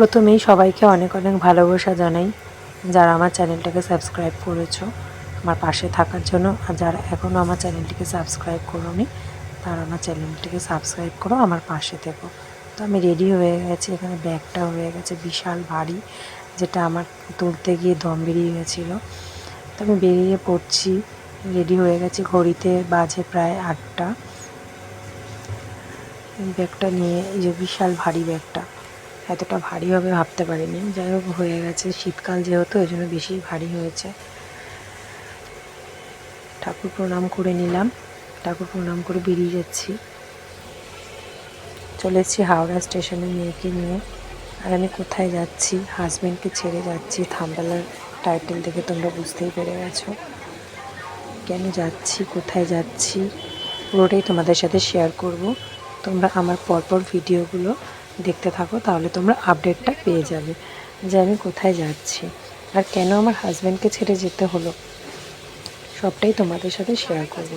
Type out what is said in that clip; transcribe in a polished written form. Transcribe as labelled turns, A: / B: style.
A: প্রথমেই সবাইকে অনেক অনেক ভালোবাসা জানাই, যারা আমার চ্যানেলটাকে সাবস্ক্রাইব করেছো আমার পাশে থাকার জন্য। আর যারা এখনও আমার চ্যানেলটিকে সাবস্ক্রাইব করোনি তারা আমার চ্যানেলটিকে সাবস্ক্রাইব করো, আমার পাশে থেকো। তো আমি রেডি হয়ে গেছি, এখানে ব্যাগটা হয়ে গেছে বিশাল ভারী, যেটা আমার তুলতে গিয়ে দম বেরিয়ে গেছিলো। তো আমি বেরিয়ে পড়ছি, রেডি হয়ে গেছি, ঘড়িতে বাজে প্রায় 8টা। এই ব্যাগটা নিয়ে, এই যে বিশাল ভারী ব্যাগটা, এতটা ভারী হবে ভাবতে পারিনি। যাই হোক, হয়ে গেছে, শীতকাল যেহেতু ওই জন্য বেশি ভারী হয়েছে। ঠাকুর প্রণাম করে নিলাম, ঠাকুর প্রণাম করে বেরিয়ে যাচ্ছি। চলে এসেছি হাওড়া স্টেশনে মেয়েকে নিয়ে। আর আমি কোথায় যাচ্ছি, হাজব্যান্ডকে ছেড়ে যাচ্ছি। থাম্বনেলের টাইটেল দেখে তোমরা বুঝতেই পেরে গেছো কেন যাচ্ছি, কোথায় যাচ্ছি, পুরোটাই তোমাদের সাথে শেয়ার করব। তোমরা আমার পরপর ভিডিওগুলো দেখতে থাকো, তাহলে তোমরা আপডেটটা পেয়ে যাবে যে আমি কোথায় যাচ্ছি আর কেন আমার হাজব্যান্ডকে ছেড়ে যেতে হলো, সবটাই তোমাদের সাথে শেয়ার করব।